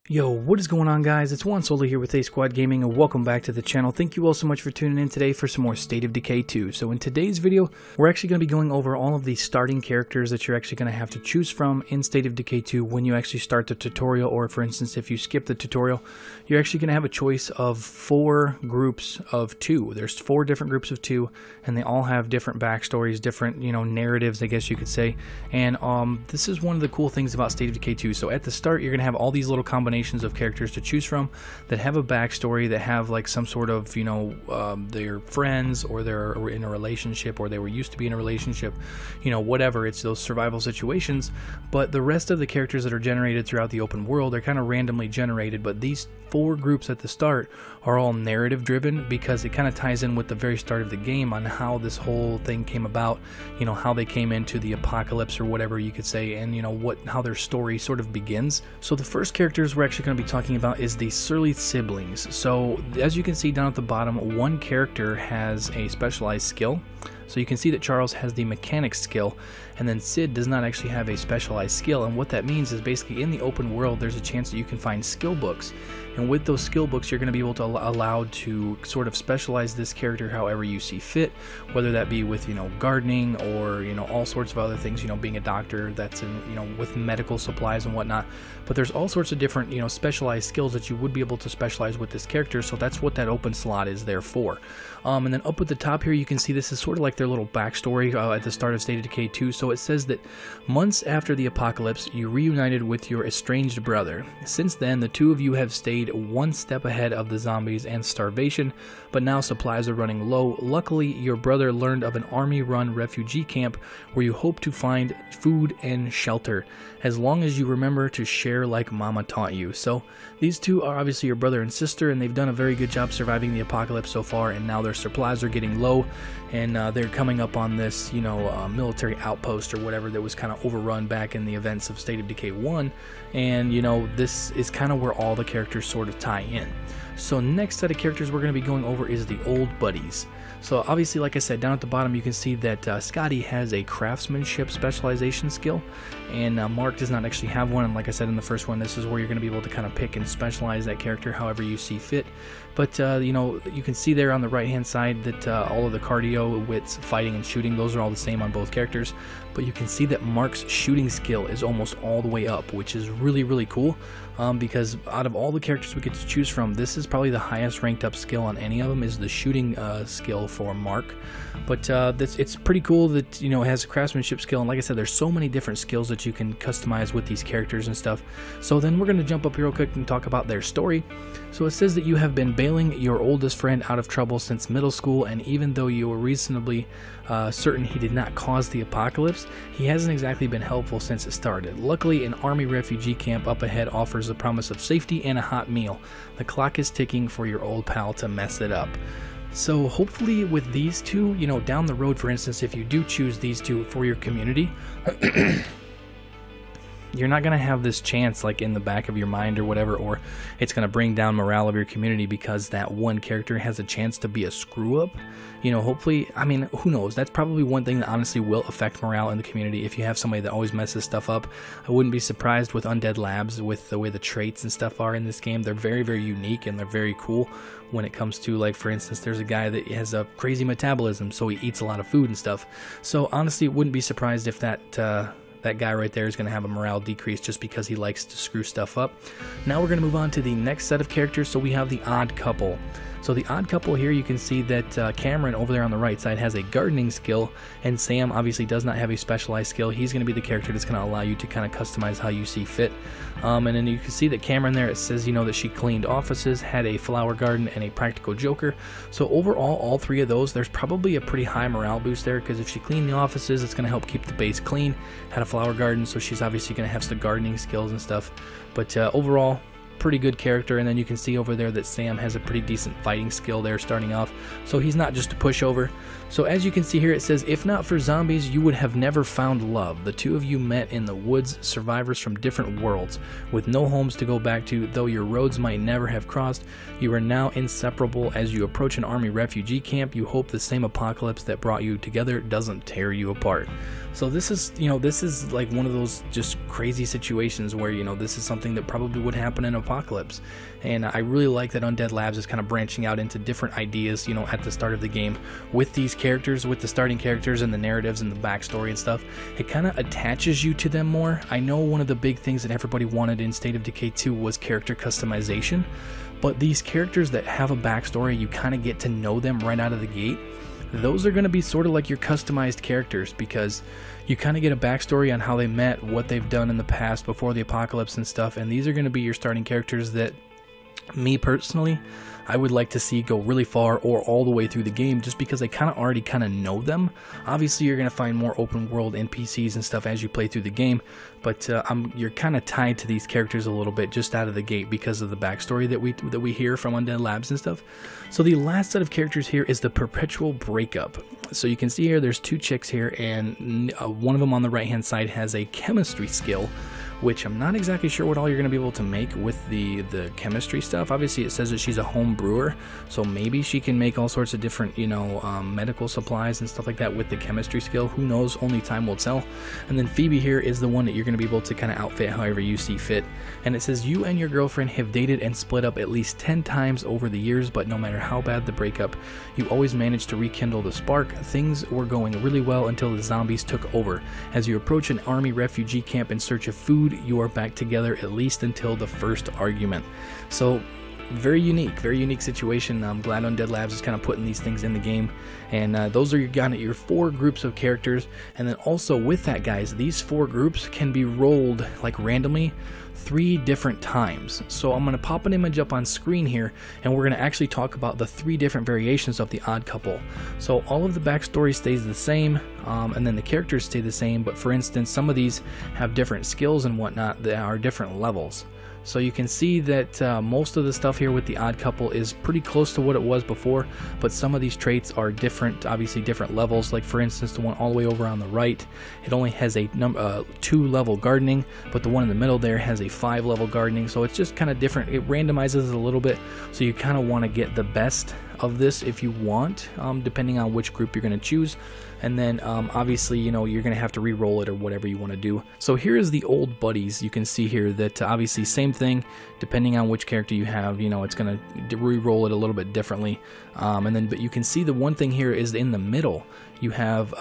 Yo, what is going on, guys? It's Juan Solo here with ASQD Gaming, and welcome back to the channel. Thank you all so much for tuning in today for some more State of Decay 2. So in today's video, we're actually going to be going over all of the starting characters that you're actually going to have to choose from in State of Decay 2 when you actually start the tutorial, or for instance, if you skip the tutorial, you're actually going to have a choice of 4 groups of 2. There's 4 different groups of 2, and they all have different backstories, different, narratives, I guess you could say. And this is one of the cool things about State of Decay 2. So at the start, you're going to have all these little combinations of characters to choose from that have a backstory, that have like some sort of, they're friends, or they're in a relationship, or they were used to be in a relationship, whatever. It's those survival situations. But the rest of the characters that are generated throughout the open world are kind of randomly generated. But these 4 groups at the start are all narrative driven, because it kind of ties in with the very start of the game on how this whole thing came about, how they came into the apocalypse, or whatever you could say, and how their story sort of begins. So the first characters we're actually going to be talking about is the Surly siblings. So as you can see down at the bottom, one character has a specialized skill. So you can see that Charles has the mechanic skill, and then Sid does not actually have a specialized skill. And what that means is basically in the open world, there's a chance that you can find skill books. And with those skill books, you're going to be able to allowed to sort of specialize this character however you see fit, whether that be with, gardening, or, all sorts of other things, being a doctor that's in, with medical supplies and whatnot. But there's all sorts of different, specialized skills that you would be able to specialize with this character. So that's what that open slot is there for. And then up at the top here, you can see this is sort of like their little backstory at the start of State of Decay 2. So it says that months after the apocalypse, you reunited with your estranged brother. Since then, the two of you have stayed one step ahead of the zombies and starvation, but now supplies are running low. Luckily, your brother learned of an army-run refugee camp where you hope to find food and shelter, as long as you remember to share like Mama taught you. So these two are obviously your brother and sister, and they've done a very good job surviving the apocalypse so far, and now their supplies are getting low, and they're coming up on this, military outpost or whatever that was kind of overrun back in the events of State of Decay 1, and this is kind of where all the characters sort of tie in. So next set of characters we're going to be going over is the old buddies. So obviously, like I said, down at the bottom you can see that Scotty has a craftsmanship specialization skill, and Mark does not actually have one. And like I said in the first one, this is where you're going to be able to kind of pick and specialize that character however you see fit. But you can see there on the right hand side that all of the cardio, wits, fighting, and shooting, those are all the same on both characters. But you can see that Mark's shooting skill is almost all the way up, which is really, really cool, because out of all the characters we get to choose from, this is probably the highest ranked up skill on any of them, is the shooting skill for Mark. But it's pretty cool that it has a craftsmanship skill, and like I said, there's so many different skills that you can customize with these characters and stuff. So then we're going to jump up here real quick and talk about their story. So it says that you have been bailing your oldest friend out of trouble since middle school, and even though you were reasonably certain he did not cause the apocalypse, he hasn't exactly been helpful since it started. Luckily, an army refugee camp up ahead offers the promise of safety and a hot meal. The clock is ticking for your old pal to mess it up. So hopefully with these two, down the road, for instance, if you do choose these two for your community, you're not going to have this chance like in the back of your mind or whatever, or it's going to bring down morale of your community because that one character has a chance to be a screw up. Hopefully, I mean, who knows? That's probably one thing that honestly will affect morale in the community if you have somebody that always messes stuff up. I wouldn't be surprised with Undead Labs, with the way the traits and stuff are in this game. They're very, very unique, and they're very cool when it comes to, like, for instance, there's a guy that has a crazy metabolism, so he eats a lot of food and stuff. So honestly, wouldn't be surprised if that guy right there is going to have a morale decrease just because he likes to screw stuff up. Now we're going to move on to the next set of characters. So we have the odd couple. So the odd couple here, you can see that Cameron over there on the right side has a gardening skill, and Sam obviously does not have a specialized skill. He's going to be the character that's going to allow you to kind of customize how you see fit. And then you can see that Cameron there, it says, that she cleaned offices, had a flower garden, and a practical joker. So overall, all 3 of those, there's probably a pretty high morale boost there, because if she cleaned the offices, it's going to help keep the base clean. Had a flower garden, so she's obviously going to have some gardening skills and stuff. But overall, pretty good character. And then you can see over there that Sam has a pretty decent fighting skill there starting off, so he's not just a pushover. So as you can see here, it says, if not for zombies, you would have never found love. The two of you met in the woods, survivors from different worlds, with no homes to go back to. Though your roads might never have crossed, you are now inseparable. As you approach an army refugee camp, you hope the same apocalypse that brought you together doesn't tear you apart. So this is, this is like one of those just crazy situations where, this is something that probably would happen in Apocalypse. And I really like that Undead Labs is kind of branching out into different ideas, you know, at the start of the game with these characters, with the starting characters and the narratives and the backstory and stuff. It kind of attaches you to them more. I know one of the big things that everybody wanted in State of Decay 2 was character customization, but these characters that have a backstory, you kind of get to know them right out of the gate. Those are going to be sort of like your customized characters, because you kind of get a backstory on how they met, what they've done in the past before the apocalypse and stuff, and these are going to be your starting characters that, me personally, I would like to see go really far or all the way through the game, just because I kind of already know them. Obviously, you're going to find more open world NPCs and stuff as you play through the game, but you're kind of tied to these characters a little bit just out of the gate because of the backstory that we hear from Undead Labs and stuff. So the last set of characters here is the Perpetual Breakup. So you can see here there's two chicks here, and one of them on the right hand side has a chemistry skill, which I'm not exactly sure what all you're going to be able to make with the chemistry stuff. Obviously, it says that she's a home brewer, so maybe she can make all sorts of different, you know, medical supplies and stuff like that with the chemistry skill. Who knows? Only time will tell. And then Phoebe here is the one that you're going to be able to kind of outfit however you see fit. And it says, you and your girlfriend have dated and split up at least 10 times over the years, but no matter how bad the breakup, you always managed to rekindle the spark. Things were going really well until the zombies took over. As you approach an army refugee camp in search of food, you are back together at least until the first argument. So very unique situation. I'm glad Undead Labs is kind of putting these things in the game, and those are your 4 groups of characters. And then also with that, guys, these 4 groups can be rolled like randomly 3 different times. So I'm going to pop an image up on screen here, and we're going to actually talk about the 3 different variations of the odd couple. So all of the backstory stays the same, and then the characters stay the same, but for instance, some of these have different skills and whatnot that are different levels. So you can see that most of the stuff here with the odd couple is pretty close to what it was before, but some of these traits are different, obviously different levels. Like for instance, the one all the way over on the right, it only has a 2-level gardening, but the one in the middle there has a 5-level gardening. So it's just kind of different. It randomizes it a little bit, so you kind of want to get the best of this if you want, depending on which group you're going to choose. And then obviously, you know, you're going to have to re-roll it or whatever you want to do. So here is the old buddies. You can see here that obviously same thing, depending on which character you have, you know, it's going to re-roll it a little bit differently. But you can see the one thing here is in the middle, you have,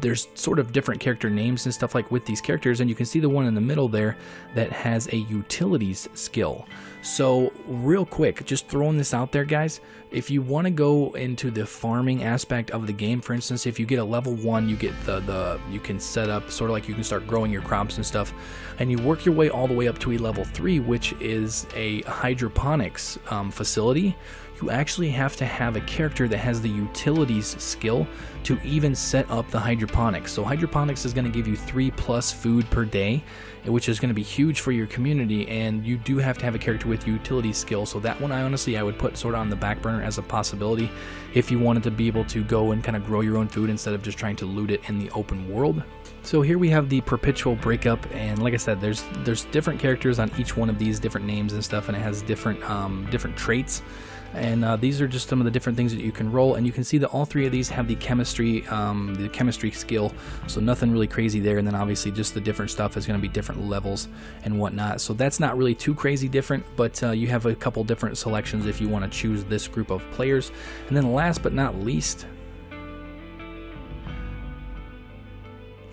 there's sort of different character names and stuff like with these characters, and you can see the one in the middle there that has a utilities skill. So real quick, just throwing this out there, guys, if you want to go into the farming aspect of the game, for instance, if you get a level 1, you get you can set up sort of like you can start growing your crops and stuff, and you work your way all the way up to a level 3, which is a hydroponics facility. You actually have to have a character that has the utilities skill to even set up the hydroponics. So hydroponics is going to give you 3+ food per day, which is going to be huge for your community, and you do have to have a character with utility skill. So that one, I would put sort of on the back burner as a possibility if you wanted to be able to go and kind of grow your own food instead of just trying to loot it in the open world. So here we have the Perpetual Breakup, and like I said, there's different characters on each one of these, different names and stuff, and it has different different traits. And these are just some of the different things that you can roll, and you can see that all 3 of these have the chemistry skill, so nothing really crazy there. And then obviously just the different stuff is going to be different levels and whatnot, so that's not really too crazy different, but you have a couple different selections if you want to choose this group of players. And then last but not least,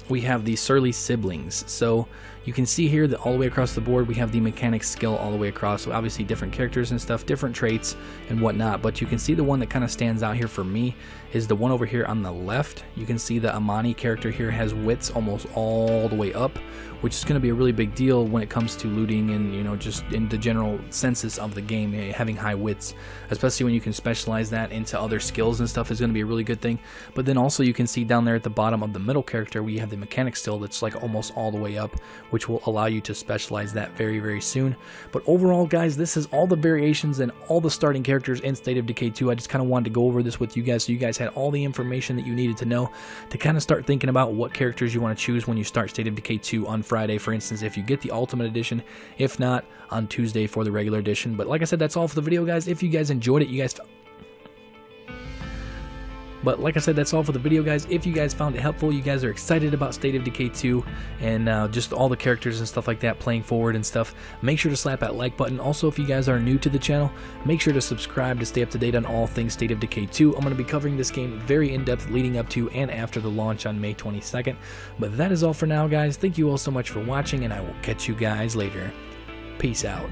we have the Surly Siblings. So you can see here that all the way across the board we have the mechanic skill all the way across, so obviously different characters and stuff, different traits and whatnot. But you can see the one that kind of stands out here for me is the one over here on the left. You can see the Amani character here has wits almost all the way up, which is going to be a really big deal when it comes to looting and, you know, just in the general census of the game. Having high wits, especially when you can specialize that into other skills and stuff, is going to be a really good thing. But then also you can see down there at the bottom of the middle character we have the mechanic skill that's like almost all the way up, which will allow you to specialize that very, very soon. But overall, guys, this is all the variations and all the starting characters in State of Decay 2. I just kind of wanted to go over this with you guys so you guys had all the information that you needed to know to kind of start thinking about what characters you want to choose when you start State of Decay 2 on Friday, for instance, if you get the Ultimate Edition. If not, on Tuesday for the regular edition. But like I said, that's all for the video, guys. If you guys enjoyed it, But like I said, that's all for the video, guys. If you guys found it helpful, you guys are excited about State of Decay 2 and just all the characters and stuff like that playing forward and stuff, make sure to slap that like button. Also, if you guys are new to the channel, make sure to subscribe to stay up to date on all things State of Decay 2. I'm going to be covering this game very in-depth leading up to and after the launch on May 22nd. But that is all for now, guys. Thank you all so much for watching, and I will catch you guys later. Peace out.